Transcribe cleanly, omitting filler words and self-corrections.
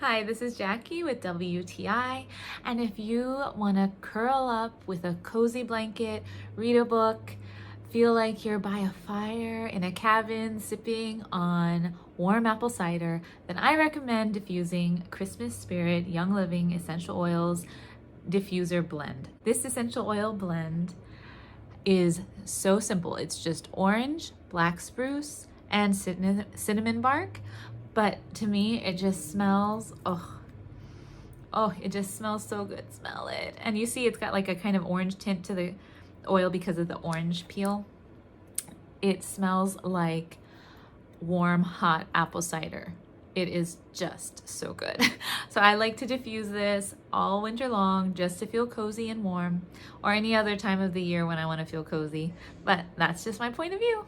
Hi, this is Jackie with WTI, and if you want to curl up with a cozy blanket, read a book, feel like you're by a fire in a cabin sipping on warm apple cider, then I recommend diffusing Christmas Spirit Young Living Essential Oils Diffuser Blend. This essential oil blend is so simple. It's just orange, black spruce, and cinnamon bark. But to me, it just smells, it just smells so good. Smell it. And you see it's got like a kind of orange tint to the oil because of the orange peel. It smells like warm, hot apple cider. It is just so good. So I like to diffuse this all winter long just to feel cozy and warm, or any other time of the year when I want to feel cozy. But that's just my point of view.